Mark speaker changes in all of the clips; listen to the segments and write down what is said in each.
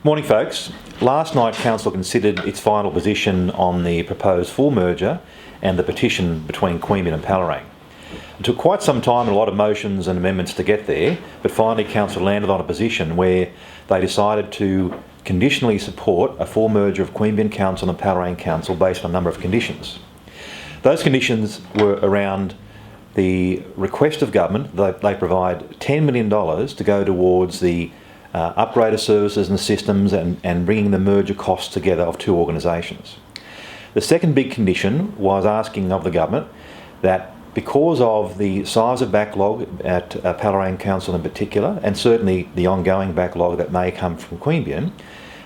Speaker 1: Morning folks. Last night Council considered its final position on the proposed full merger and the petition between Queanbeyan and Palerang. It took quite some time and a lot of motions and amendments to get there, but finally Council landed on a position where they decided to conditionally support a full merger of Queanbeyan Council and Palerang Council based on a number of conditions. Those conditions were around the request of government that they provide $10 million to go towards the upgrade of services and systems and bringing the merger costs together of two organisations. The second big condition was asking of the government that because of the size of backlog at Palerang Council in particular, and certainly the ongoing backlog that may come from Queanbeyan,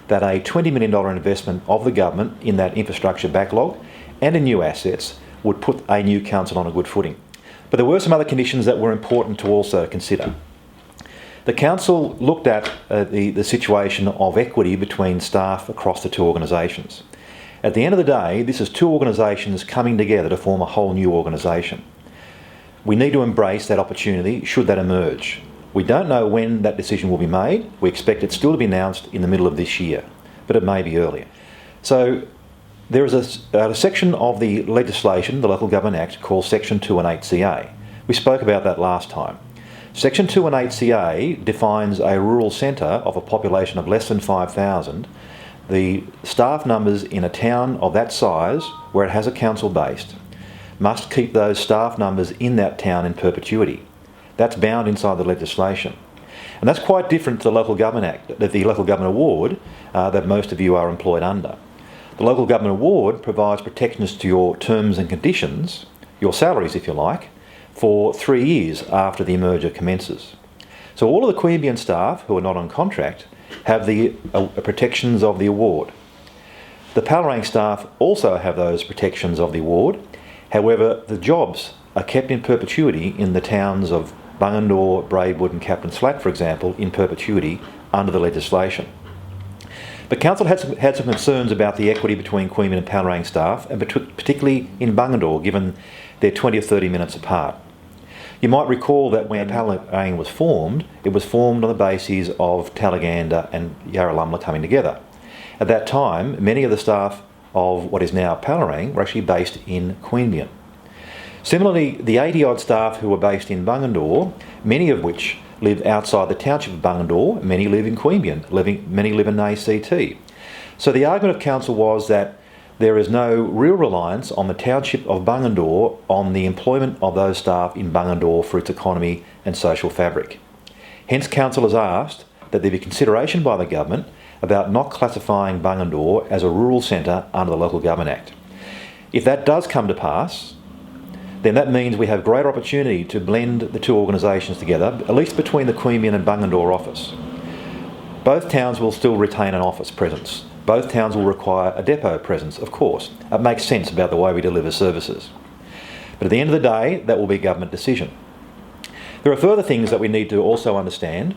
Speaker 1: that a $20 million investment of the government in that infrastructure backlog and in new assets would put a new council on a good footing. But there were some other conditions that were important to also consider. The council looked at the situation of equity between staff across the two organisations. At the end of the day, this is two organisations coming together to form a whole new organisation. We need to embrace that opportunity should that emerge. We don't know when that decision will be made. We expect it still to be announced in the middle of this year, but it may be earlier. So there is a section of the legislation, the Local Government Act, called Section 218CA. We spoke about that last time. Section 218CA defines a rural centre of a population of less than 5,000. The staff numbers in a town of that size, where it has a council based, must keep those staff numbers in that town in perpetuity. That's bound inside the legislation. And that's quite different to the Local Government Act, the Local Government Award that most of you are employed under. The Local Government Award provides protections to your terms and conditions, your salaries if you like, for 3 years after the merger commences. So all of the Queanbeyan staff who are not on contract have the protections of the award. The Palerang staff also have those protections of the award. However, the jobs are kept in perpetuity in the towns of Bungendore, Braidwood and Captain Slatt, for example, in perpetuity under the legislation. But Council had some concerns about the equity between Queanbeyan and Palerang staff, and particularly in Bungendore, given they're 20 or 30 minutes apart. You might recall that when Palerang was formed, it was formed on the basis of Talaganda and Yarralumla coming together. At that time, many of the staff of what is now Palerang were actually based in Queanbeyan. Similarly, the 80-odd staff who were based in Bungendore, many of which live outside the township of Bungendore, many live in Queanbeyan, many live in ACT. So the argument of Council was that there is no real reliance on the township of Bungendore on the employment of those staff in Bungendore for its economy and social fabric. Hence, Council has asked that there be consideration by the government about not classifying Bungendore as a rural centre under the Local Government Act. If that does come to pass, then that means we have greater opportunity to blend the two organisations together, at least between the Queanbeyan and Bungendore office. Both towns will still retain an office presence. Both towns will require a depot presence, of course. It makes sense about the way we deliver services. But at the end of the day, that will be a government decision. There are further things that we need to also understand.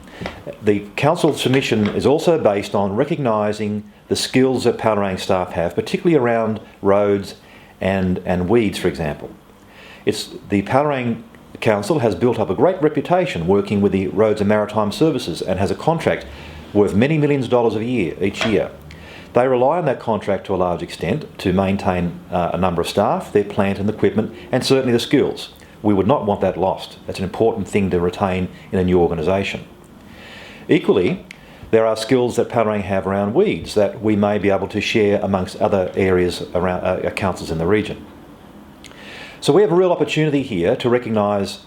Speaker 1: The council submission is also based on recognising the skills that Palerang staff have, particularly around roads and weeds, for example. The Palerang Council has built up a great reputation working with the Roads and Maritime Services and has a contract worth many millions of dollars each year. They rely on that contract to a large extent to maintain a number of staff, their plant and equipment, and certainly the skills. We would not want that lost. That's an important thing to retain in a new organisation. Equally, there are skills that Palerang have around weeds that we may be able to share amongst other areas around councils in the region. So we have a real opportunity here to recognise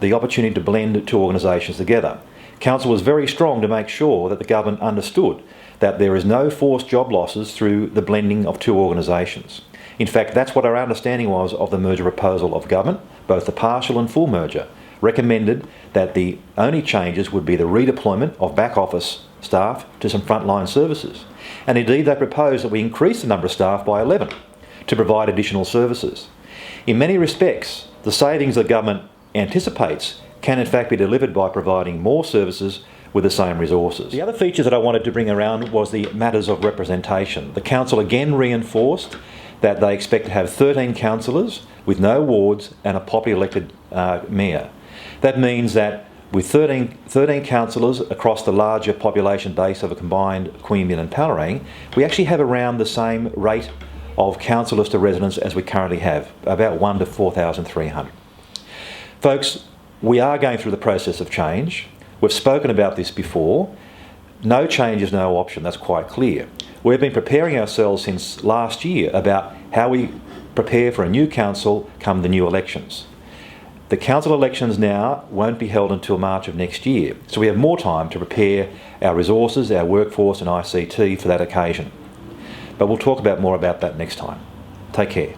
Speaker 1: the opportunity to blend two organisations together. Council was very strong to make sure that the government understood that there is no forced job losses through the blending of two organisations. In fact, that's what our understanding was of the merger proposal of government, both the partial and full merger, recommended that the only changes would be the redeployment of back office staff to some frontline services. And indeed they proposed that we increase the number of staff by 11 to provide additional services. In many respects, the savings the government anticipates can in fact be delivered by providing more services with the same resources. The other features that I wanted to bring around was the matters of representation. The council again reinforced that they expect to have 13 councillors with no wards and a popularly elected mayor. That means that With 13 councillors across the larger population base of a combined Queanbeyan and Palerang, we actually have around the same rate of councillors to residents as we currently have, about 1 to 4,300. Folks, we are going through the process of change. We've spoken about this before. No change is no option, that's quite clear. We've been preparing ourselves since last year about how we prepare for a new council come the new elections. The council elections now won't be held until March of next year, so we have more time to prepare our resources, our workforce and ICT for that occasion. But we'll talk more about that next time. Take care.